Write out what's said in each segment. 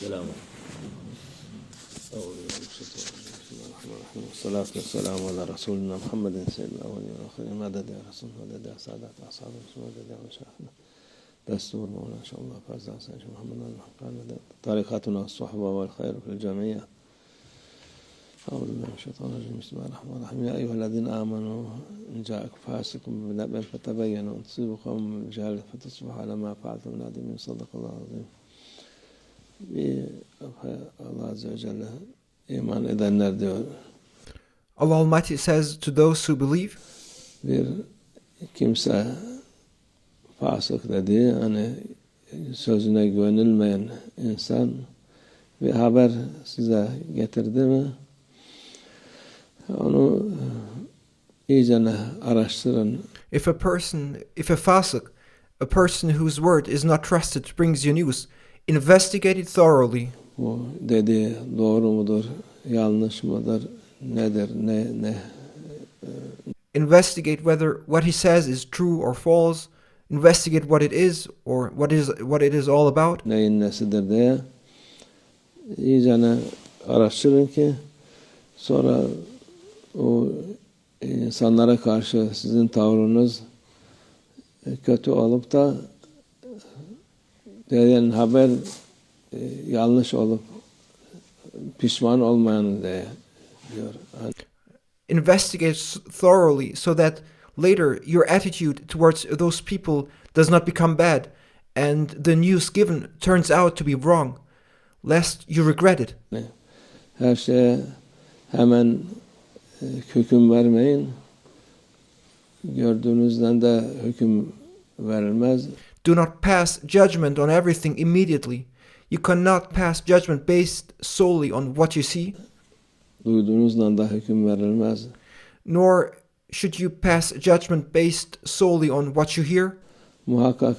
السلام أعوذ بالله من الشيطان الرجيم بسم الله الرحمن الرحيم والصلاة والسلام على رسولنا محمد سيد الأولين والآخرين مدد يا رسول مدد يا سادات أصحاب رسول مدد يا مشايخنا دستور مولانا إن شاء الله فاز سيد محمد المحقان مدد طريقتنا الصحبة والخير في الجميع. أعوذ بالله من الشيطان الرجيم بسم الله الرحمن الرحيم يا أيها الذين آمنوا إن جاءكم فاسق بنبأ فتبينوا أن تصيبوا قوما بجهالة فتصبحوا على ما فعلتم نادمين صدق الله العظيم. Allah Azze ve Celle iman edenler diyor. Allah Almighty says to those who believe, Bir kimse fasık dediği hani sözüne güvenilmeyen insan bir haber size getirdi mi onu iyice araştırın. if a fasik, a person whose word is not trusted brings you news, investigate it thoroughly. Bu dediği doğru mudur, yanlış mıdır, nedir, ne Investigate whether what he says is true or false. Investigate what it is or what it is all about. neyin nesidir diye iyice araştırın ki sonra o insanlara karşı sizin tavrınız kötü olup da verilen haber yanlış olup pişman olmayan diye diyor. Investigate thoroughly so that later your attitude towards those people does not become bad and the news given turns out to be wrong, lest you regret it. Her şeye hemen hüküm vermeyin. Gördüğünüzden de hüküm verilmez. Do not pass judgment on everything immediately. You cannot pass judgment based solely on what you see, Duyduğunuzdan da hüküm verilmez. nor should you pass judgment based solely on what you hear. Muhakkak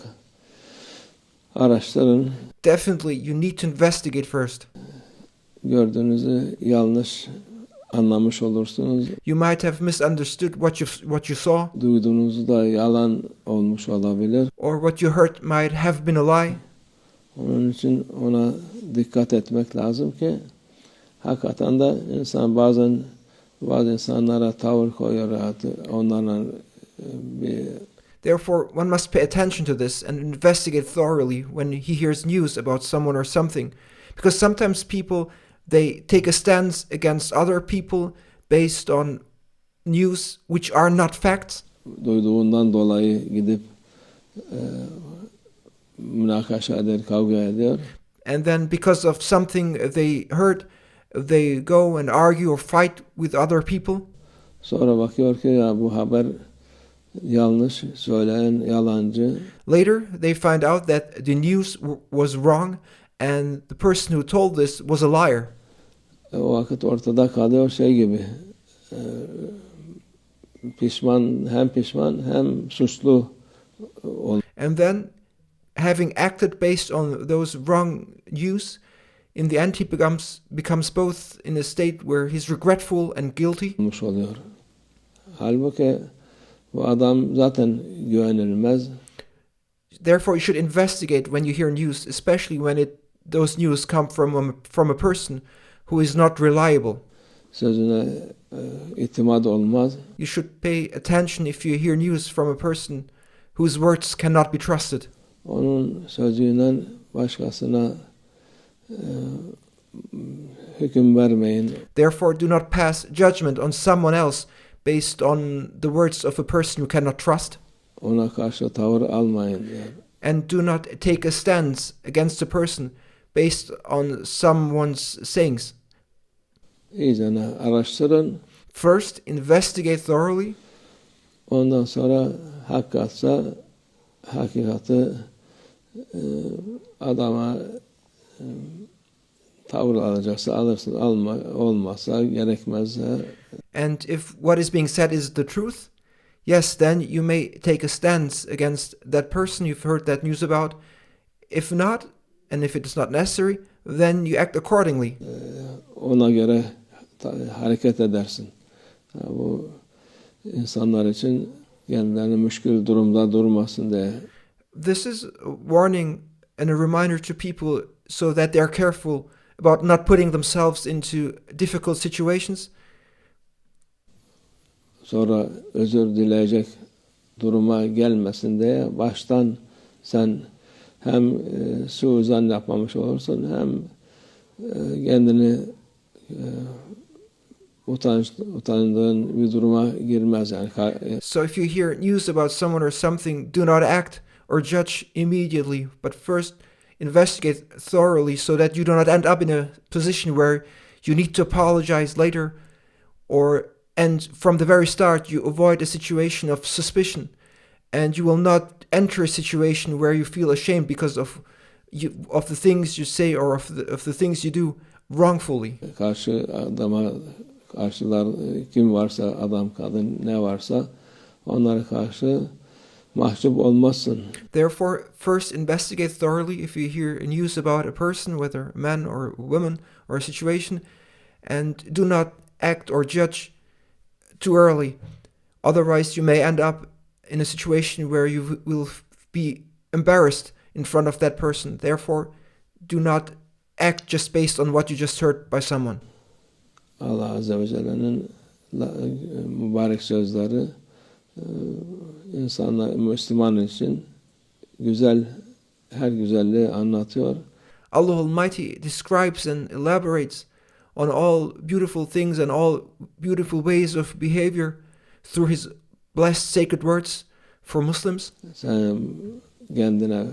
araştırın. Definitely, you need to investigate first. Gördüğünüzü yanlış anlamış olursunuz. You might have misunderstood what you saw, Duyduğunuzu da yalan olmuş olabilir. or what you heard might have been a lie. Onun için ona dikkat etmek lazım ki hakikaten de insan bazı insanlara tavır koyuyor, onlarla bir Therefore, one must pay attention to this and investigate thoroughly when he hears news about someone or something, because sometimes people, they take a stance against other people based on news which are not facts, duyduğundan dolayı gidip münakaşa eder, kavga ediyor. and then because of something they heard, they go and argue or fight with other people. Sonra bakıyor ki ya bu haber yanlış, söyleyen yalancı. Later, they find out that the news was wrong and the person who told this was a liar. O vakit ortada kalıyor şey gibi. Pişman hem suçlu oluyor. And then, having acted based on those wrong news, in the end he becomes both in a state where he's regretful and guilty. oluyor. Halbuki bu adam zaten güvenilmez. Therefore, you should investigate when you hear news, especially when those news come from a person who is not reliable. Sözüne itimat olmaz. You should pay attention if you hear news from a person whose words cannot be trusted. Onun sözüyle başkasına hüküm vermeyin. Therefore, do not pass judgment on someone else based on the words of a person you cannot trust. Ona karşı tavır almayın diyor. And do not take a stance against a person based on someone's sayings. İyice araştırın. First, investigate thoroughly. Ondan sonra hakikati adama tavır alacaksa alırsın, olmazsa gerekmezse. And if what is being said is the truth, yes, then you may take a stance against that person you've heard that news about. If not, and if it is not necessary, then you act accordingly. Ona göre hareket edersin. Bu insanlar için kendilerini müşkül durumda durmasın diye. This is a warning and a reminder to people so that they're careful about not putting themselves into difficult situations. Sonra özür dileyecek duruma gelmesin diye baştan sen hem suizan yapmamış olursun hem kendini utandığın bir duruma girmez yani. So if you hear news about someone or something, do not act or judge immediately, but first investigate thoroughly so that you do not end up in a position where you need to apologize later, and from the very start you avoid a situation of suspicion, and you will not enter a situation where you feel ashamed because of the things you say or of the things you do wrongfully. Karşılar kim varsa adam kadın ne varsa onlara karşı mahcup olmazsın. Therefore, first investigate thoroughly if you hear news about a person, whether a man or a woman or a situation, and do not act or judge too early. Otherwise, you may end up in a situation where you will be embarrassed in front of that person. Therefore, do not act just based on what you just heard by someone. Allah Azze ve Celle'nin mübarek sözleri insanlar, Müslüman için her güzelliği anlatıyor. Allah Almighty describes and elaborates on all beautiful things and all beautiful ways of behavior through His blessed sacred words for Muslims. Sen kendine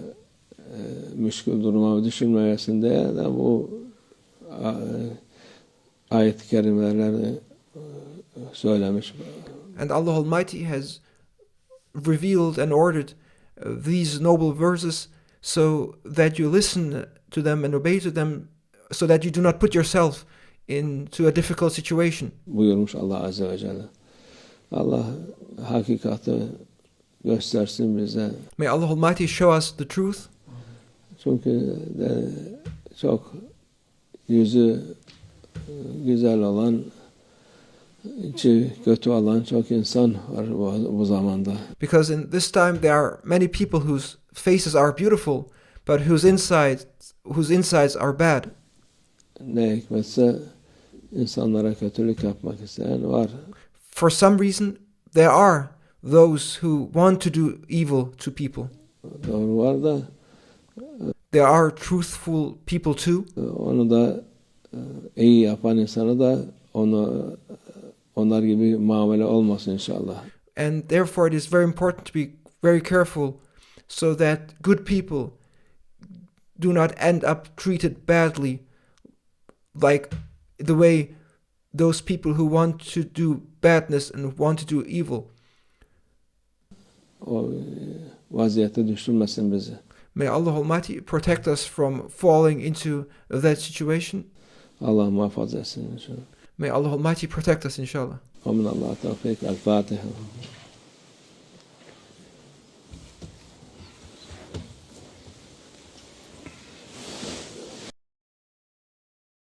müşkül duruma düşürmeyesin diye de bu ayet-i kerimeleri söylemiş. And Allah Almighty has revealed and ordered these noble verses so that you listen to them and obey to them, so that you do not put yourself into a difficult situation. Buyurmuş Allah Azze ve Celle. Allah hakikati göstersin bize. May Allah Almighty show us the truth. Çünkü çok yüzü güzel olan, içi kötü olan çok insan var bu zamanda. Because in this time there are many people whose faces are beautiful, but whose insides are bad. Ne hikmetse insanlara kötülük yapmak isteyen var. For some reason, there are those who want to do evil to people. Doğru var da there are truthful people too. Onu da iyi yapan insana da onlar gibi muamele olmasın inşallah. And therefore it is very important to be very careful so that good people do not end up treated badly like the way those people who want to do badness and want to do evil. O vaziyete düşürmesin bizi. May Allah Almighty protect us from falling into that situation. Allah muhafaza etsin inşallah. May Allah Almighty protect us inshallah. Amin. Allah tevfik. El Fatiha.